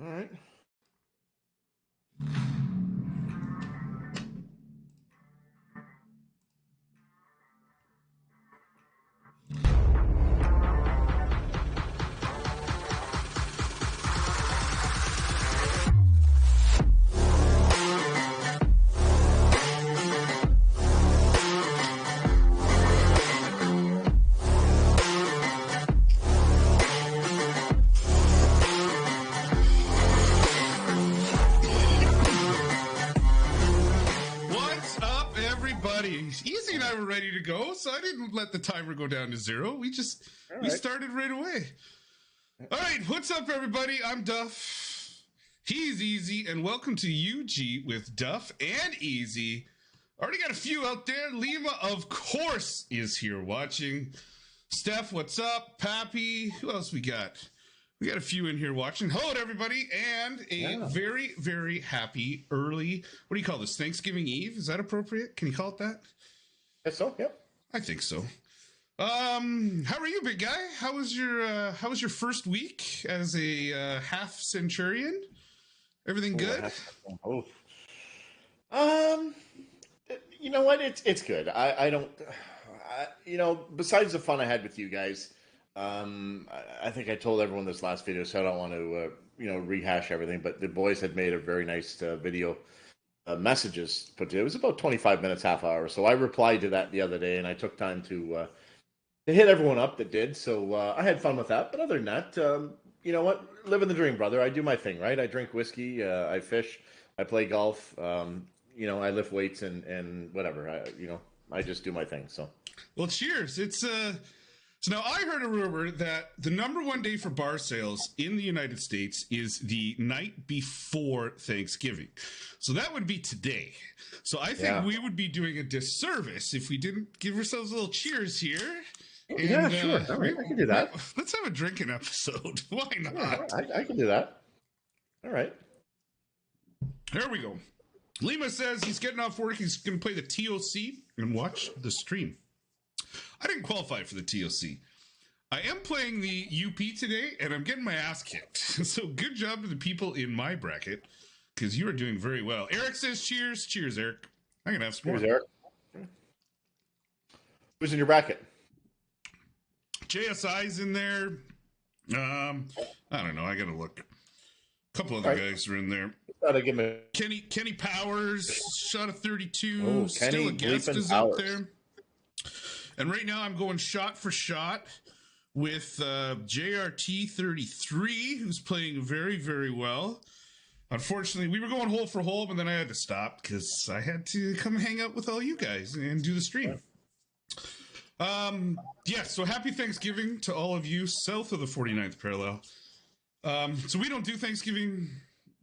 All right. What's up, everybody? Eazzzy and I were ready to go, so I didn't let the timer go down to 0. We started right away. All right, what's up, everybody? I'm Duff. He's Eazzzy, and welcome to UG with Duff and Eazzzy. Already got a few out there. Lima, of course, is here watching. Steph, what's up? Pappy, who else we got? We got a few in here watching. Hello to everybody, and a very, very happy early, what do you call this, Thanksgiving Eve? Is that appropriate? Can you call it that? Guess so. Yep. I think so. How are you, big guy? How was your first week as a half centurion? Everything good? Oh. You know what? It's good. I don't. Besides the fun I had with you guys, I think I told everyone this last video, so I don't want to rehash everything. But the boys had made a very nice video messages put together. It was about 25 minutes, half hour. So I replied to that the other day, and I took time to hit everyone up that did. So I had fun with that. But other than that, you know what? Living the dream, brother. I do my thing, right? I drink whiskey. I fish. I play golf. I lift weights and whatever. I just do my thing. So. Well, cheers. So now I heard a rumor that the number one day for bar sales in the United States is the night before Thanksgiving. So that would be today. So I think we would be doing a disservice if we didn't give ourselves a little cheers here. And, sure. All right, I can do that. Let's have a drinking episode. Why not? Yeah, I can do that. All right. There we go. Lima says he's getting off work. He's going to play the TOC and watch the stream. I didn't qualify for the TOC. I am playing the UP today, and I'm getting my ass kicked. So good job to the people in my bracket, because you are doing very well. Eric says cheers. Cheers, Eric. I'm going to have some more. Cheers, Eric. Who's in your bracket? JSI's in there. I don't know. I got to look. A couple other guys are in there. Kenny Powers, shot of 32. Oh, Still a guest is up there. And right now I'm going shot for shot with JRT 33, who's playing very, very well. Unfortunately, we were going hole for hole, but then I had to stop because I had to come hang out with all you guys and do the stream. So happy Thanksgiving to all of you south of the 49th parallel. So we don't do Thanksgiving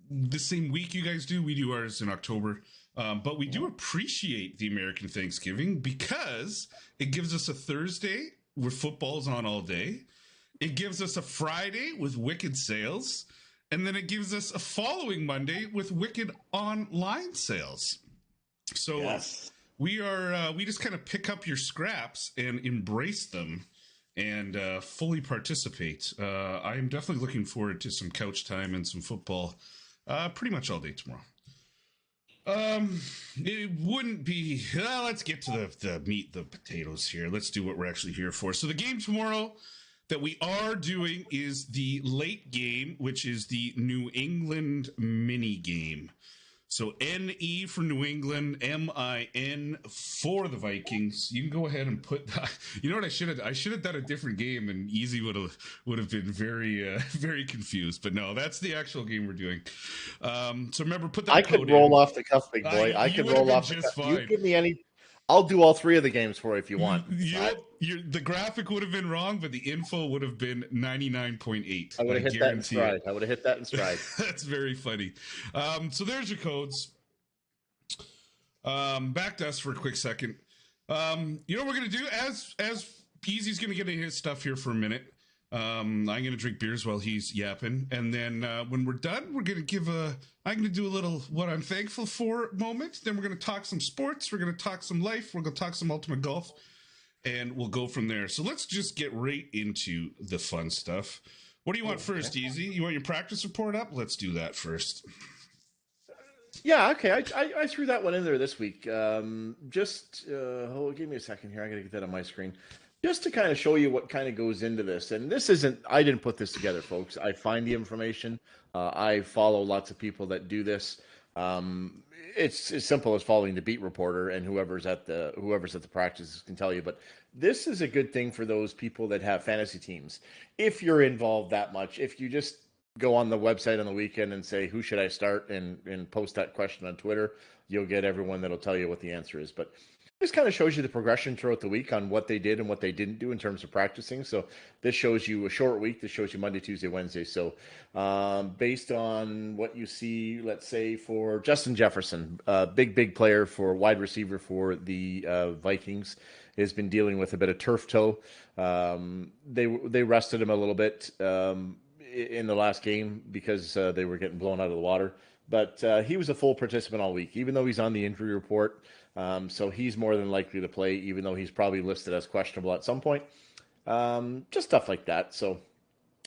the same week you guys do. We do ours in October. But we do appreciate the American Thanksgiving because it gives us a Thursday where football's on all day. It gives us a Friday with Wicked sales. And then it gives us a following Monday with Wicked online sales. So we just kind of pick up your scraps and embrace them and fully participate. I am definitely looking forward to some couch time and some football pretty much all day tomorrow. It wouldn't be, let's get to the meat, the potatoes here. Let's do what we're actually here for. So the game tomorrow that we are doing is the late game, which is the New England mini game. So NE for New England, MIN for the Vikings. You can go ahead and put that. You know what I should have? I should have done a different game, and Eazzzy would have been very very confused. But no, that's the actual game we're doing. So remember, put that. I could roll off the cuff, big boy. I could roll off the cuff. You give me any. I'll do all three of the games for you if you want. The graphic would have been wrong, but the info would have been 99.8. I would have hit that in stride. I would have hit that in stride. That's very funny. So there's your codes. Back to us for a quick second. You know what we're going to do? As Eazzzy's going to get into his stuff here for a minute. I'm going to drink beers while he's yapping. And then when we're done, we're going to I'm going to do a little what I'm thankful for moment. Then we're going to talk some sports. We're going to talk some life. We're going to talk some ultimate golf. And we'll go from there. So let's just get right into the fun stuff. What do you want first, Eazzzy? You want your practice report up? Let's do that first. Yeah, okay. I threw that one in there this week. Give me a second here. I got to get that on my screen. Just to kind of show you what kind of goes into this. And this isn't, I didn't put this together, folks. I find the information. I follow lots of people that do this. It's as simple as following the beat reporter, and whoever's at the practices can tell you. But this is a good thing for those people that have fantasy teams. If you're involved that much, if you just go on the website on the weekend and say, who should I start, and post that question on Twitter, you'll get everyone that'll tell you what the answer is. But this kind of shows you the progression throughout the week on what they did and what they didn't do in terms of practicing. So this shows you a short week. This shows you Monday, Tuesday, Wednesday. So based on what you see, let's say for Justin Jefferson, big player for wide receiver for the Vikings, has been dealing with a bit of turf toe. They rested him a little bit in the last game because they were getting blown out of the water. But he was a full participant all week, even though he's on the injury report. So he's more than likely to play, even though he's probably listed as questionable at some point. Just stuff like that. So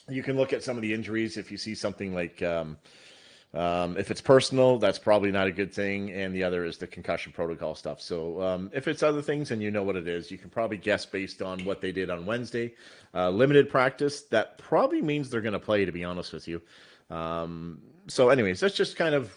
you can look at some of the injuries. If you see something like if it's personal, that's probably not a good thing. And the other is the concussion protocol stuff. So if it's other things and you know what it is, you can probably guess based on what they did on Wednesday. Limited practice, that probably means they're going to play, to be honest with you. So anyways, that's just kind of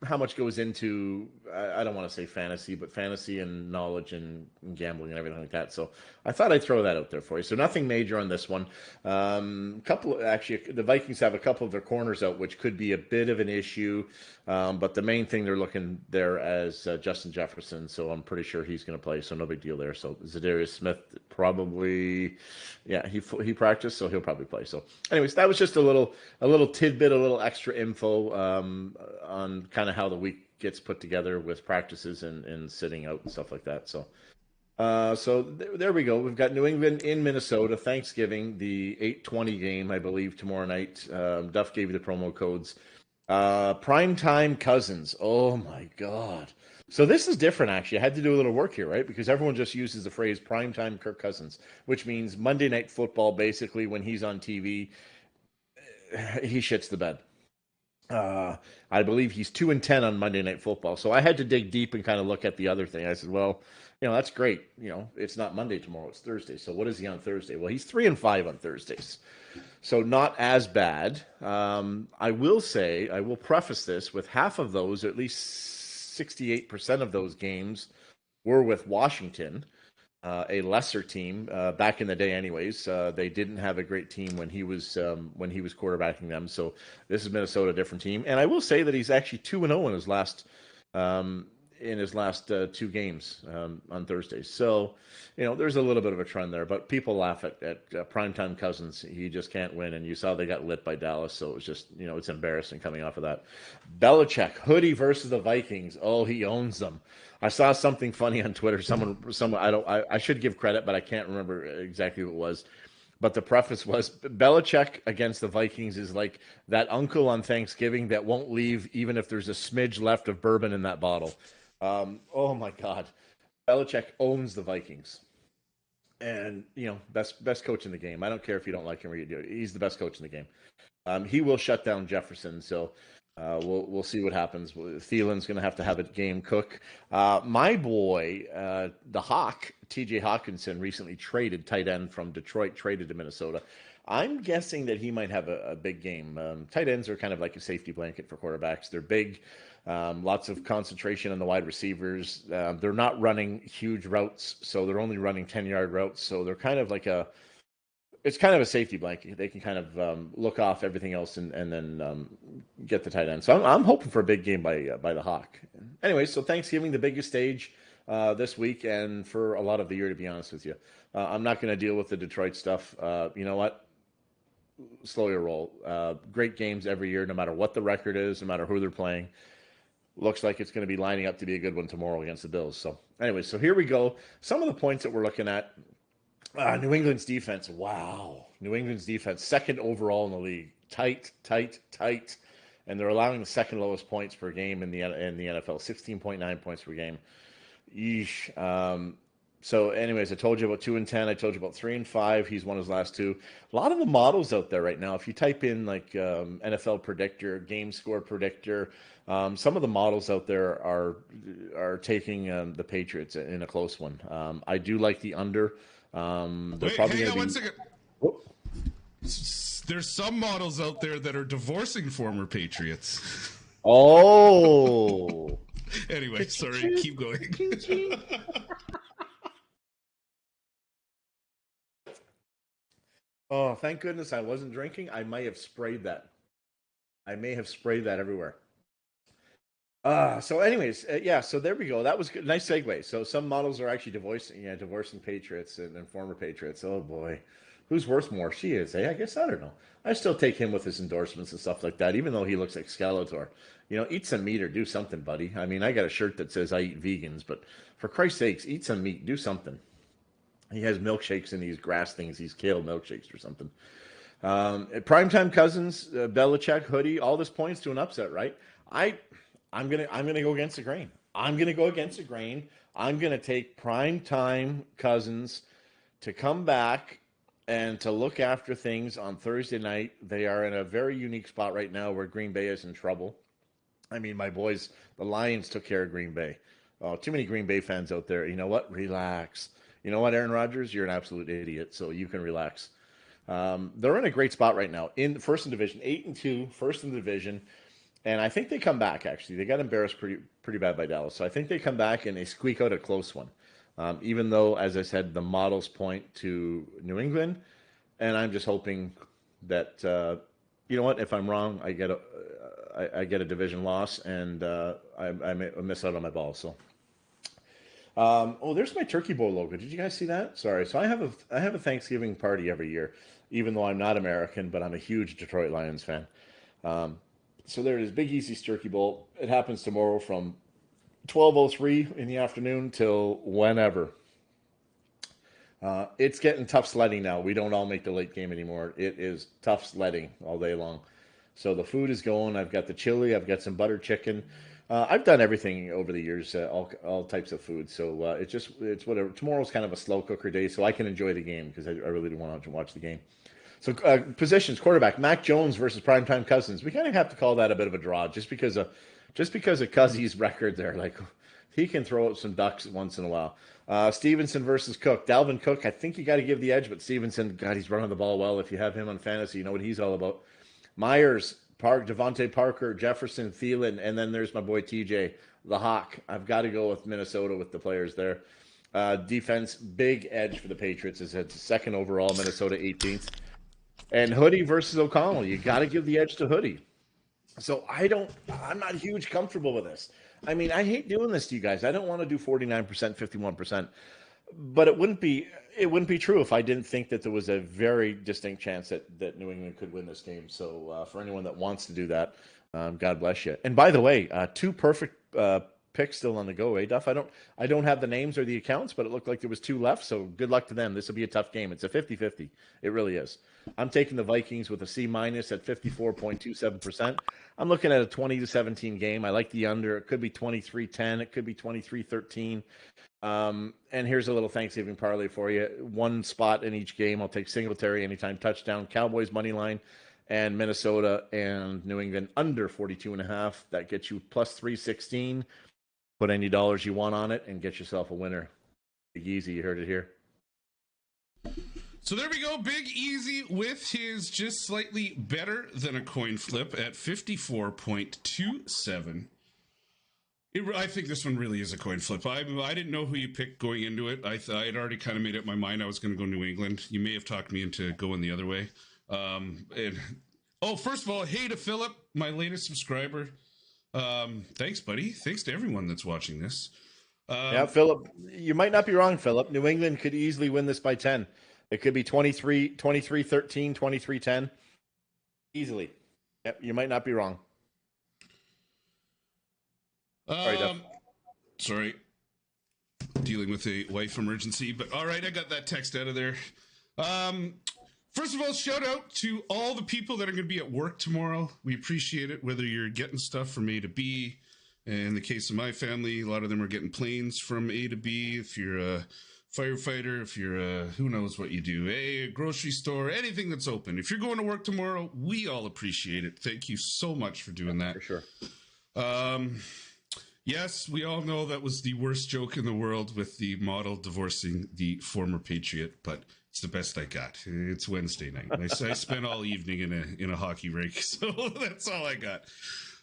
how much goes into, I don't want to say fantasy, but fantasy and knowledge and gambling and everything like that. So I thought I'd throw that out there for you. So nothing major on this one. The Vikings have a couple of their corners out, which could be a bit of an issue. But the main thing they're looking there as Justin Jefferson. So I'm pretty sure he's going to play. So no big deal there. So Zadarius Smith probably, yeah, he practiced, so he'll probably play. So anyways, that was just a little tidbit, a little extra info on kind of how the week gets put together with practices and sitting out and stuff like that. So there we go. We've got New England in Minnesota, Thanksgiving, the 8:20 game, I believe, tomorrow night. Duff gave you the promo codes. Primetime Cousins. Oh my God. So this is different, actually. I had to do a little work here, right? Because everyone just uses the phrase primetime Kirk Cousins, which means Monday Night Football, basically, when he's on TV, he shits the bed. I believe he's 2-10 on Monday Night Football. So I had to dig deep and kind of look at the other thing. I said, well, that's great. It's not Monday tomorrow; it's Thursday. So what is he on Thursday? Well, he's 3-5 on Thursdays, so not as bad. I will preface this with half of those, at least 68% of those games, were with Washington. A lesser team back in the day. Anyways, they didn't have a great team when he was quarterbacking them. So this is Minnesota, a different team. And I will say that he's actually 2-0 in his last 2 games on Thursdays. So there's a little bit of a trend there. But people laugh at primetime Cousins. He just can't win. And you saw they got lit by Dallas. So it was just it's embarrassing coming off of that. Belichick hoodie versus the Vikings. Oh, he owns them. I saw something funny on Twitter. Someone, I should give credit, but I can't remember exactly who it was. But the preface was Belichick against the Vikings is like that uncle on Thanksgiving that won't leave even if there's a smidge left of bourbon in that bottle. Oh my God. Belichick owns the Vikings. And, best coach in the game. I don't care if you don't like him or you do. He's the best coach in the game. He will shut down Jefferson. So we'll see what happens. Thielen's going to have a game cook. My boy, the Hawk, TJ Hawkinson, recently traded tight end from Detroit, traded to Minnesota. I'm guessing that he might have a big game. Tight ends are kind of like a safety blanket for quarterbacks. They're big, lots of concentration on the wide receivers. They're not running huge routes, so they're only running 10-yard routes. So they're kind of like it's kind of a safety blanket. They can kind of look off everything else and then get the tight end. So I'm hoping for a big game by the Hawk. Anyway, so Thanksgiving, the biggest stage this week and for a lot of the year, to be honest with you. I'm not going to deal with the Detroit stuff. You know what? Slow your roll. Great games every year, no matter what the record is, no matter who they're playing. Looks like it's going to be lining up to be a good one tomorrow against the Bills. So anyway, so here we go. Some of the points that we're looking at. New England's defense. Wow. New England's defense, second overall in the league. Tight. And they're allowing the second lowest points per game in the NFL, 16.9 points per game. Yeesh. So, anyways, I told you about 2 and 10. I told you about 3 and 5. He's won his last two. A lot of the models out there right now, if you type in like NFL predictor, game score predictor, some of the models out there are taking the Patriots in a close one. I do like the under. They're Wait, probably hang going on to one be. second. Whoop. There's some models out there that are divorcing former Patriots. Oh. Anyway, sorry, keep going. Oh, thank goodness I wasn't drinking. I might have sprayed that. I may have sprayed that everywhere. So anyways, yeah, so there we go. That was good. Nice segue. So some models are actually divorcing Patriots and former Patriots. Oh boy. Who's worth more? She is, eh? I guess I don't know. I still take him with his endorsements and stuff like that, even though he looks like Skeletor. Eat some meat or do something, buddy. I mean, I got a shirt that says I eat vegans, but for Christ's sakes, eat some meat, do something. He has milkshakes and these grass things, these kale milkshakes or something. Primetime Cousins, Belichick, Hoodie, all this points to an upset, right? I, I'm gonna go against the grain. I'm gonna go against the grain. I'm gonna take Primetime Cousins to come back and to look after things on Thursday night. They are in a very unique spot right now where Green Bay is in trouble. I mean, my boys, the Lions took care of Green Bay. Oh, too many Green Bay fans out there. You know what? Relax. You know what, Aaron Rodgers? You're an absolute idiot, so you can relax. They're in a great spot right now in first in division, 8-2, first in the division, and I think they come back. Actually, they got embarrassed pretty bad by Dallas, so I think they come back and they squeak out a close one. Even though, as I said, the models point to New England, and I'm just hoping that you know what, if I'm wrong, I get a division loss, and I miss out on my ball. So. Oh, there's my turkey bowl logo. Did you guys see that? Sorry. So I have a Thanksgiving party every year, even though I'm not American, but I'm a huge Detroit Lions fan. Um, so there it is, Big Eassy's Turkey Bowl. It happens tomorrow from 12:03 in the afternoon till whenever. It's getting tough sledding now. We don't all make the late game anymore. It is tough sledding all day long. So the food is going. I've got the chili. I've got some butter chicken. I've done everything over the years, all types of food. So it's whatever. Tomorrow's kind of a slow cooker day, so I can enjoy the game because I really do want to watch the game. So positions: quarterback Mac Jones versus primetime Cousins. We kind of have to call that a bit of a draw, just because of Cousins' record there. Like he can throw out some ducks once in a while. Stevenson versus Cook. Dalvin Cook, I think you got to give the edge, but Stevenson, God, he's running the ball well. If you have him on fantasy, you know what he's all about. Myers, Devontae Parker, Jefferson, Thielen, and then there's my boy TJ, the Hawk. I've got to go with Minnesota with the players there. Defense, big edge for the Patriots is it's second overall, Minnesota 18th. And Hoodie versus O'Connell. You got to give the edge to Hoodie. So I'm not huge comfortable with this. I mean, I hate doing this to you guys. I don't want to do 49%, 51%, but it wouldn't be true if I didn't think that there was a very distinct chance that New England could win this game. So for anyone that wants to do that, God bless you. And by the way, two perfect picks still on the go, eh, Duff? I don't have the names or the accounts, but it looked like there was two left. So good luck to them. This will be a tough game. It's a 50-50. It really is. I'm taking the Vikings with a C minus at 54.27%. I'm looking at a 20-17 game. I like the under. It could be 23-10. It could be 23-13. And here's a little Thanksgiving parlay for you. One spot in each game. I'll take Singletary anytime touchdown. Cowboys money line and Minnesota and New England under 42.5. That gets you plus 316. Put any dollars you want on it and get yourself a winner. Big Eazzzy, you heard it here. So there we go. Big Eazzzy with his just slightly better than a coin flip at 54.27. I think this one really is a coin flip. I didn't know who you picked going into it. I had already kind of made up my mind I was going to go New England. You may have talked me into going the other way. First of all, hey to Philip, my latest subscriber. Thanks, buddy. Thanks to everyone that's watching this. Yeah, Philip, you might not be wrong, Philip. New England could easily win this by 10. It could be 23-13, 23-10. Easily. Yep, you might not be wrong. Sorry, Duff. Sorry. Dealing with a wife emergency, but all right, I got that text out of there. First of all, shout out to all the people that are going to be at work tomorrow. We appreciate it, whether you're getting stuff from A to B. In the case of my family, a lot of them are getting planes from A to B. If you're firefighter, if you're who knows what you do, a grocery store, anything that's open. If you're going to work tomorrow, we all appreciate it. Thank you so much for doing that. For sure. Yes, we all know that was the worst joke in the world with the model divorcing the former Patriot, but it's the best I got. It's Wednesday night. I spent all evening in a hockey rink, so that's all I got.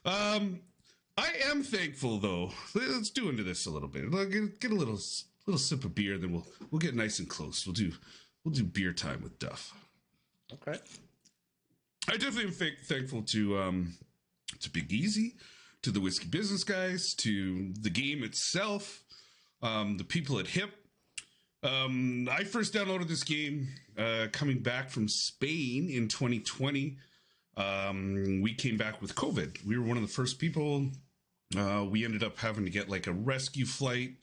I am thankful, though. Let's do into this a little bit. Get a little sip of beer, then we'll get nice and close. We'll do beer time with Duff. Okay. I definitely am thankful to Big Eazzzy, to the Whiskey Business guys, to the game itself, the people at HIP. I first downloaded this game coming back from Spain in 2020. We came back with COVID. We were one of the first people. We ended up having to get like a rescue flight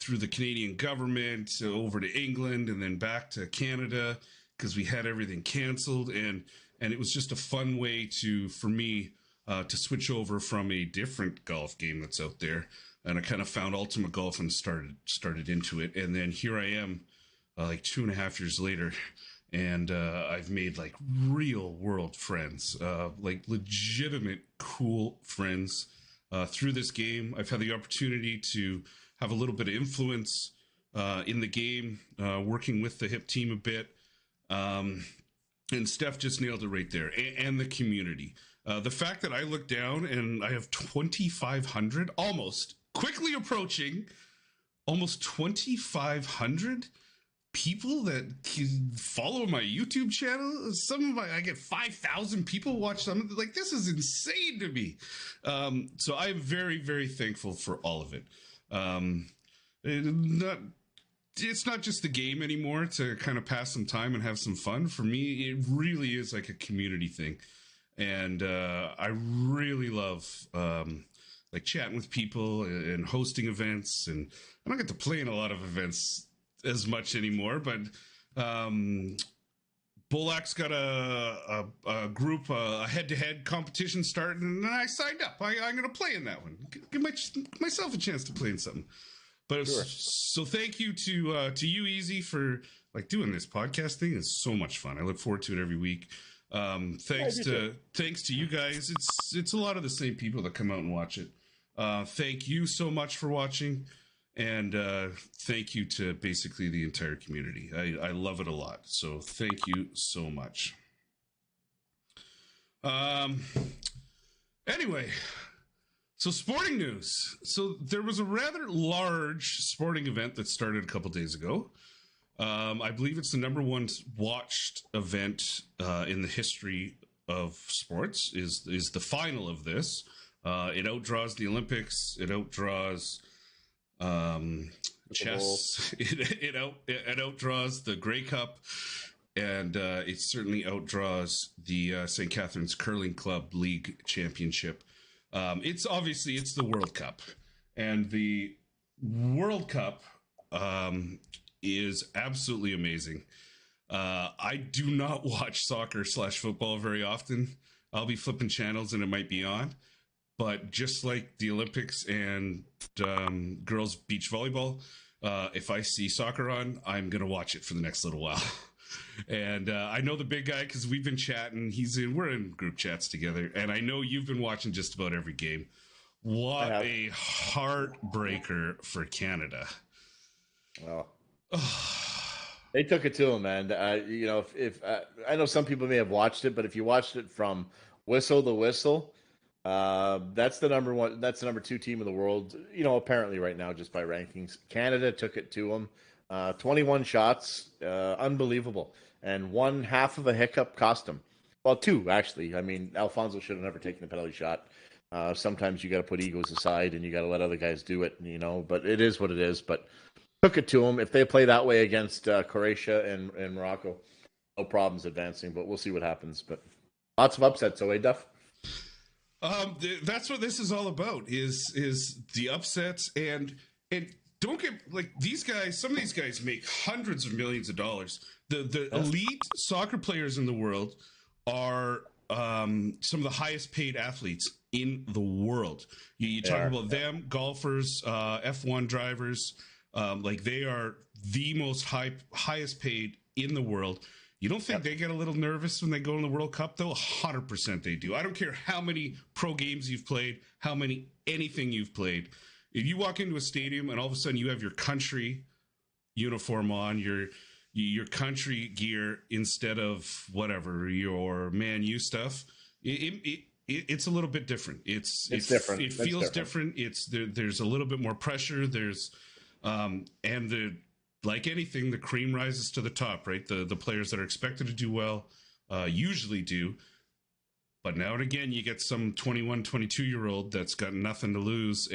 through the Canadian government over to England and then back to Canada because we had everything canceled. And it was just a fun way for me to switch over from a different golf game that's out there. And I kind of found Ultimate Golf and started into it. And then here I am like 2.5 years later. And I've made like real world friends, like legitimate cool friends through this game. I've had the opportunity to have a little bit of influence in the game, working with the HIP team a bit. And Steph just nailed it right there. And the community. The fact that I look down and I have 2,500, quickly approaching almost 2,500 people that follow my YouTube channel. I get 5,000 people watch some. Like, this is insane to me. So I'm very, very thankful for all of it. It's not just the game anymore to kind of pass some time and have some fun. For me, it really is like a community thing. And I really love like chatting with people and hosting events. And I don't get to play in a lot of events as much anymore, but Bolak's got a group, a head-to-head competition starting, and I signed up. I'm going to play in that one. Give myself a chance to play in something. But sure. So thank you to you, Eazzzy, for like doing this podcast thing. It's so much fun. I look forward to it every week. Thanks to you guys. It's a lot of the same people that come out and watch it. Thank you so much for watching. And thank you to basically the entire community. I love it a lot. So thank you so much. Anyway, so sporting news. So there was a rather large sporting event that started a couple days ago. I believe it's the number one watched event in the history of sports is the final of this. It outdraws the Olympics. It outdraws chess. It outdraws the Grey Cup, and it certainly outdraws the St. Catharines Curling Club League Championship. It's the World Cup, and the World Cup is absolutely amazing. I do not watch soccer/football very often. I'll be flipping channels and it might be on. But just like the Olympics and girls beach volleyball, if I see soccer on, I'm going to watch it for the next little while. And I know the big guy because we've been chatting. We're in group chats together. And I know you've been watching just about every game. What a heartbreaker for Canada. Well, they took it to him, man. If I know some people may have watched it, but if you watched it from whistle to whistle, that's the number one. That's the number 2 team in the world. Apparently right now, just by rankings, Canada took it to them. 21 shots, unbelievable, and one half of a hiccup cost them. Well, 2 actually. I mean, Alfonso should have never taken the penalty shot. Sometimes you got to put egos aside and you got to let other guys do it. But it is what it is. But took it to them. If they play that way against Croatia and Morocco, no problems advancing. But we'll see what happens. But lots of upsets. So, Duff. That's what this is all about. Is the upsets and don't get like these guys. Some of these guys make hundreds of millions of dollars. The elite soccer players in the world are some of the highest paid athletes in the world. You talk about them, golfers, F1 drivers. Like they are the most highest paid in the world. You don't think they get a little nervous when they go in the World Cup, though? 100% they do. I don't care how many pro games you've played, how many anything you've played. If you walk into a stadium and all of a sudden you have your country uniform on, your country gear instead of whatever your Man U stuff, it's a little bit different. It's different. It feels different. There's a little bit more pressure. There's like anything, the cream rises to the top, right? The players that are expected to do well usually do. But now and again, you get some 21, 22-year-old that's got nothing to lose.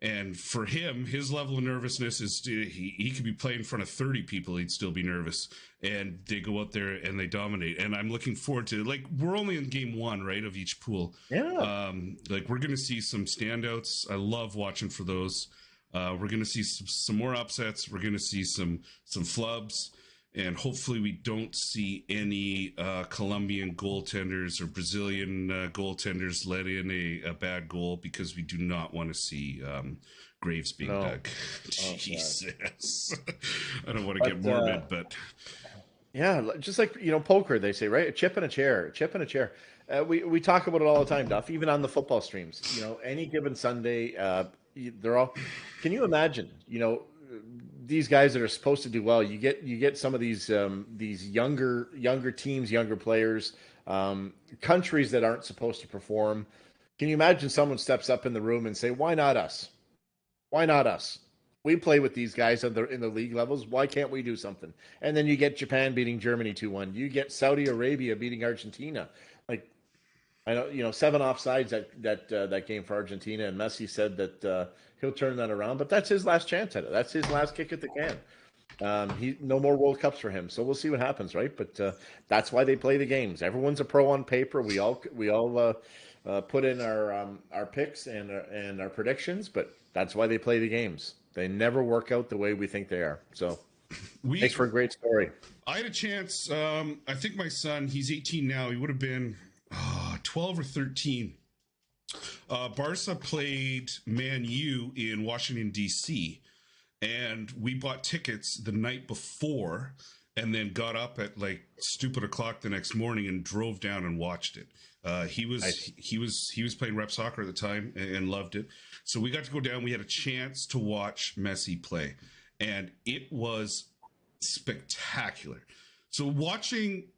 And for him, his level of nervousness is he could be playing in front of 30 people. He'd still be nervous. And they go out there and they dominate. And I'm looking forward to, like, we're only in game one, right, of each pool. Yeah. Like, we're going to see some standouts. I love watching for those. We're going to see some more upsets. We're going to see some flubs. And hopefully we don't see any Colombian goaltenders or Brazilian goaltenders let in a bad goal, because we do not want to see graves being dug. Oh, Jesus. I don't want to get morbid, but... Yeah, just like, poker, they say, right? A chip and a chair, we talk about it all the time, Duff, even on the football streams. Any given Sunday, they're all... Can you imagine, these guys that are supposed to do well, you get some of these younger teams, younger players, countries that aren't supposed to perform. Can you imagine someone steps up in the room and say, "Why not us? Why not us? We play with these guys in the league levels. Why can't we do something?" And then you get Japan beating Germany 2-1. You get Saudi Arabia beating Argentina. Like, I know, 7 offsides that game for Argentina, and Messi said that he'll turn that around, but that's his last chance at it. That's his last kick at the can. No more World Cups for him, so we'll see what happens, right? But that's why they play the games. Everyone's a pro on paper. We all put in our picks and our predictions, but that's why they play the games. They never work out the way we think they are. So makes for a great story. I had a chance. I think my son, he's 18 now. He would have been 12 or 13. Barca played Man U in Washington, D.C., and we bought tickets the night before and then got up at like stupid o'clock the next morning and drove down and watched it. He was playing rep soccer at the time and loved it. So we got to go down. We had a chance to watch Messi play, and it was spectacular. So watching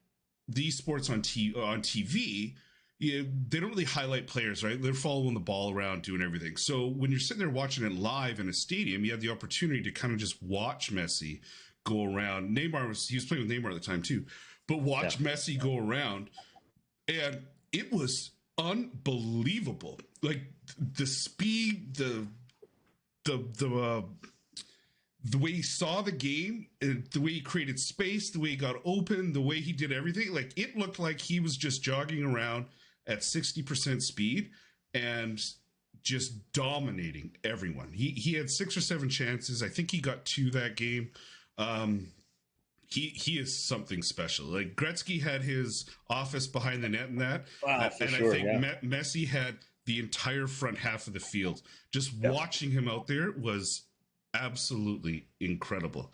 these sports on TV, they don't really highlight players, right? They're following the ball around, doing everything. So when you're sitting there watching it live in a stadium, you have the opportunity to kind of just watch Messi go around. He was playing with Neymar at the time too, but watch Messi go around, and it was unbelievable. Like the speed, the way he saw the game, the way he created space, the way he got open, the way he did everything. Like, it looked like he was just jogging around at 60% speed and just dominating everyone. He had 6 or 7 chances. I think he got 2 that game. He is something special. Like, Gretzky had his office behind the net and that. Wow, and sure, I think Messi had the entire front half of the field. Just watching him out there was absolutely incredible.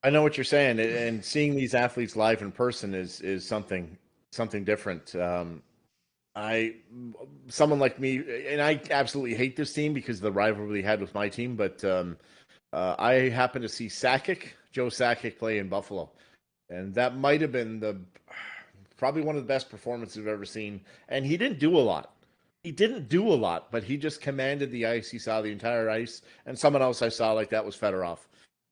I know what you're saying, and seeing these athletes live in person is something different. Someone like me, and I absolutely hate this team because of the rivalry we had with my team, but I happened to see Joe Sakic play in Buffalo, and that might have been probably one of the best performances I've ever seen. And he didn't do a lot. But he just commanded the ice. He saw the entire ice. And someone else I saw like that was Fedorov.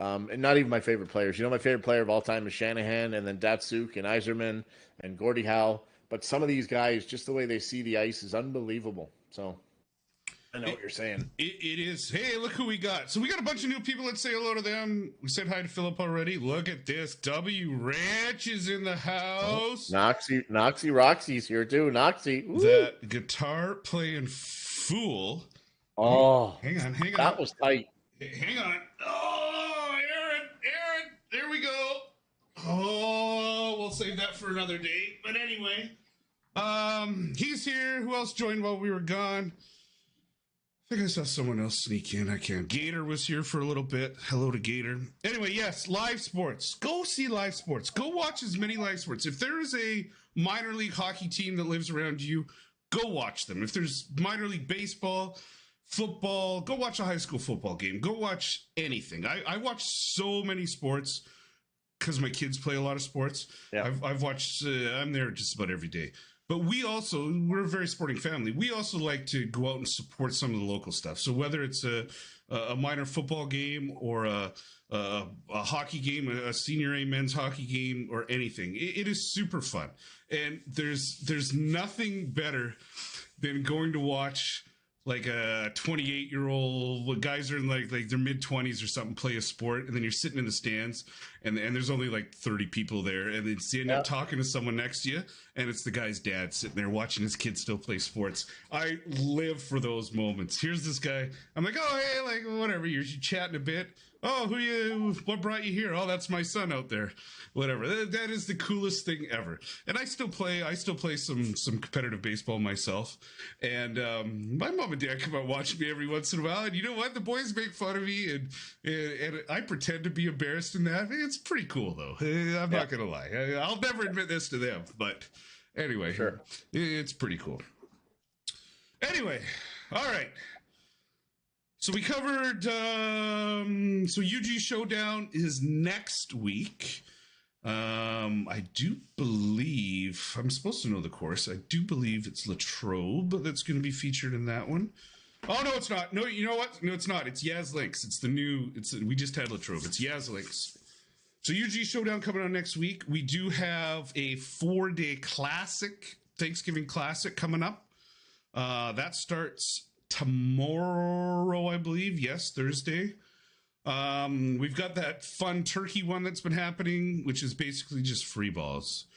And not even my favorite players. My favorite player of all time is Shanahan, and then Datsuk and Yzerman and Gordie Howe. But some of these guys, just the way they see the ice is unbelievable. So I know what you're saying. It is. Hey, look who we got. So we got a bunch of new people. Let's say hello to them. We said hi to Philip already. Look at this. W Ranch is in the house. Noxie Roxy's here too. Noxie. Ooh. That guitar playing fool. Oh. Hang on. That was tight. Hang on. Oh, Aaron. There we go. Oh, we'll save that for another day. But anyway, he's here. Who else joined while we were gone? I think I saw someone else sneak in. I can't. Gator was here for a little bit. Hello to Gator. Anyway, yes, live sports. Go see live sports. Go watch as many live sports. If there is a minor league hockey team that lives around you, go watch them. If there's minor league baseball, football, go watch a high school football game. Go watch anything. I watch so many sports because my kids play a lot of sports. Yeah. I've watched, I'm there just about every day. But we're a very sporting family. We also like to go out and support some of the local stuff. So whether it's a minor football game or a hockey game, a senior A men's hockey game, or anything, it is super fun. And there's nothing better than going to watch like a 28-year-old guys are in like their mid-20s or something play a sport, and then you're sitting in the stands and there's only like 30 people there, and then you end up talking to someone next to you, and it's the guy's dad sitting there watching his kid still play sports. I live for those moments. Here's this guy. I'm like, oh, hey, like whatever. You're chatting a bit. Oh, what brought you here? Oh, that's my son out there. Whatever. That is the coolest thing ever. And I still play some competitive baseball myself. And my mom and dad come out watching me every once in a while. And you know what? The boys make fun of me, and I pretend to be embarrassed in that. It's pretty cool, though. I'm not going to lie. I'll never admit this to them. But anyway, Sure. It's pretty cool. Anyway, all right. So we covered, so UG Showdown is next week. I do believe, I'm supposed to know the course. I do believe it's Latrobe that's going to be featured in that one. Oh, no, it's not. No, you know what? No, it's not. It's Yaz Links. We just had Latrobe. It's Yaz Links. So UG Showdown coming on next week. We do have a 4-day classic, Thanksgiving classic coming up. That starts tomorrow, I believe. Yes, Thursday. We've got that fun turkey one that's been happening, which is basically just free balls.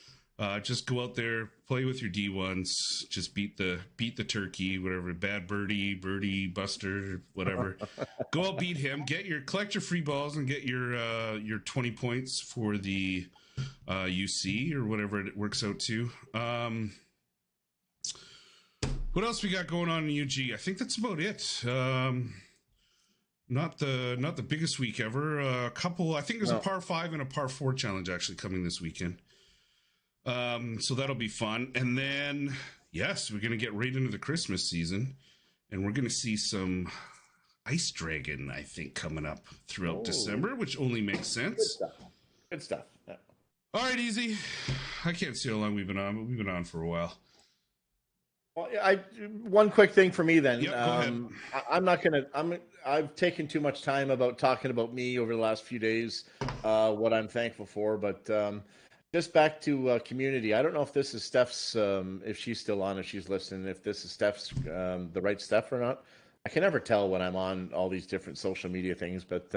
Just go out there, play with your D1s, just beat the turkey, whatever, bad birdie, buster, whatever. Go out, beat him, collect your free balls, and get your 20 points for the UC or whatever it works out to. What else we got going on in UG? I think that's about it. Not the biggest week ever. A couple. I think there's a par 5 and a par 4 challenge actually coming this weekend. So that'll be fun. And then yes, we're gonna get right into the Christmas season, and we're gonna see some Ice Dragon, I think, coming up throughout December, which only makes sense. Good stuff. Yeah. All right, Eazzzy. I can't see how long we've been on, but we've been on for a while. Well, one quick thing for me then. Yep, go ahead. I'm not gonna. I've taken too much time about talking about me over the last few days. What I'm thankful for, but just back to community. I don't know if this is Steph's. If she's still on, if she's listening, if this is Steph's, the right Steph or not. I can never tell when I'm on all these different social media things, but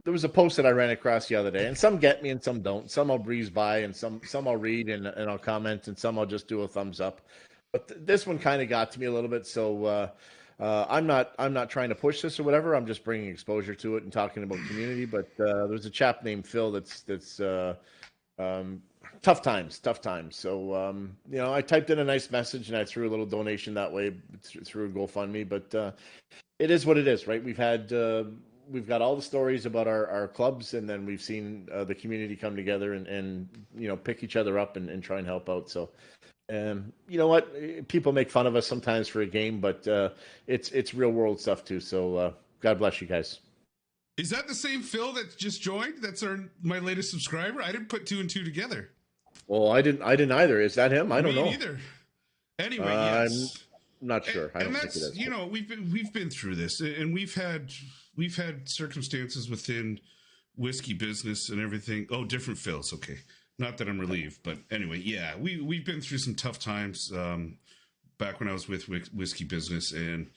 there was a post that I ran across the other day, and some get me and some don't. Some I'll breeze by, and some I'll read and I'll comment, and some I'll just do a thumbs up. But this one kind of got to me a little bit, so I'm not trying to push this or whatever. I'm just bringing exposure to it and talking about community. But there's a chap named Phil that's tough times. So I typed in a nice message and I threw a little donation that way through GoFundMe. But it is what it is, right? We've got all the stories about our clubs, and then we've seen the community come together and pick each other up and try and help out. So, you know what? People make fun of us sometimes for a game, but it's real world stuff too. So God bless you guys. Is that the same Phil that just joined? That's my latest subscriber. I didn't put 2 and 2 together. Well, I didn't either. Is that him? I don't know. Me either. Anyway, yes. I'm not sure. I don't think it is. We've been through this, and we've had circumstances within whiskey business and everything. Oh, different Phils. Okay. Not that I'm relieved, but anyway, yeah, we've been through some tough times back when I was with whiskey business, and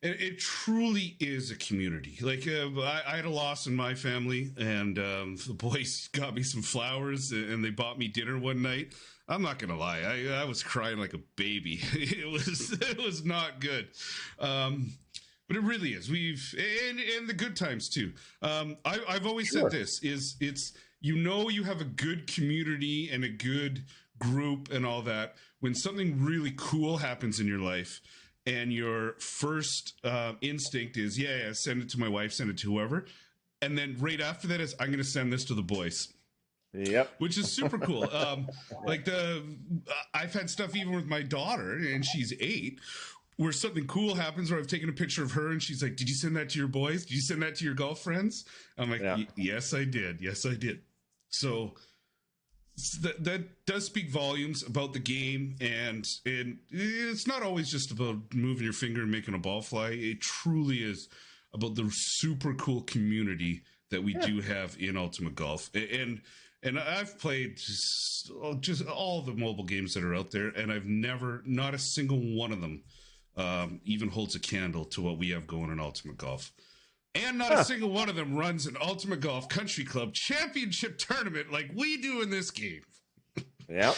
it truly is a community. Like I had a loss in my family, and the boys got me some flowers, and they bought me dinner one night. I'm not gonna lie, I was crying like a baby. It was not good. But it really is. And the good times too. I've always said this it's you have a good community and a good group and all that when something really cool happens in your life, and your first instinct is, yeah, send it to my wife, send it to whoever. And then right after that is, I'm going to send this to the boys. Yep. Which is super cool. I've had stuff even with my daughter, and she's 8, where something cool happens where I've taken a picture of her and she's like, did you send that to your boys? Did you send that to your golf friends? I'm like, yes, I did. Yes, I did. So that does speak volumes about the game, and it's not always just about moving your finger and making a ball fly. It truly is about the super cool community that we do have in Ultimate Golf. And I've played just all the mobile games that are out there, and I've not a single one of them even holds a candle to what we have going in Ultimate Golf. And not a single one of them runs an Ultimate Golf Country Club Championship tournament like we do in this game. Yep.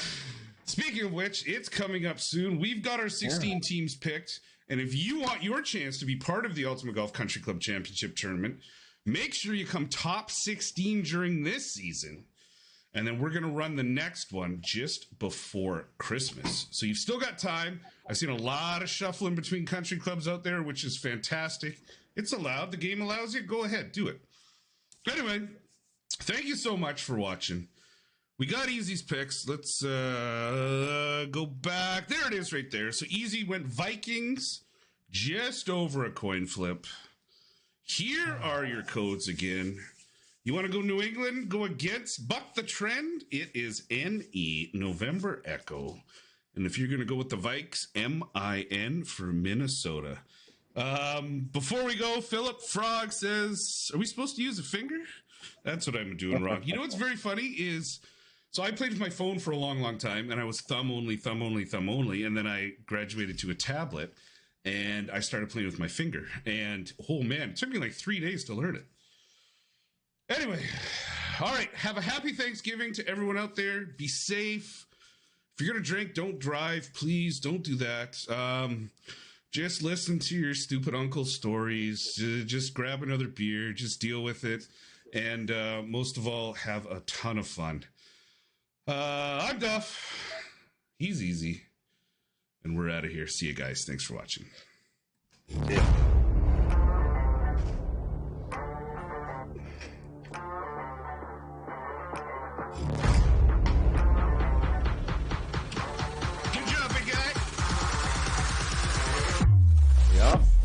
Speaking of which, it's coming up soon. We've got our 16 teams picked. And if you want your chance to be part of the Ultimate Golf Country Club Championship tournament, make sure you come top 16 during this season. And then we're going to run the next one just before Christmas. So you've still got time. I've seen a lot of shuffling between country clubs out there, which is fantastic. It's allowed. The game allows you. Go ahead. Do it. Anyway, thank you so much for watching. We got Eazzy's picks. Let's go back. There it is right there. So Eazzzy went Vikings, just over a coin flip. Here are your codes again. You want to go New England? Go against Buck the Trend? It is NE, November Echo. And if you're going to go with the Vikes, MIN for Minnesota. Before we go, Philip Frog says, are we supposed to use a finger? That's what I'm doing wrong. You know what's very funny is, so I played with my phone for a long, long time, and I was thumb only, and then I graduated to a tablet, and I started playing with my finger. And, oh man, it took me like 3 days to learn it. Anyway, all right, have a happy Thanksgiving to everyone out there. Be safe. If you're going to drink, don't drive. Please don't do that. Just listen to your stupid uncle's stories. Just grab another beer. Just deal with it. And most of all, have a ton of fun. I'm Duff. He's Eazzzy. And we're out of here. See you guys. Thanks for watching. Yeah.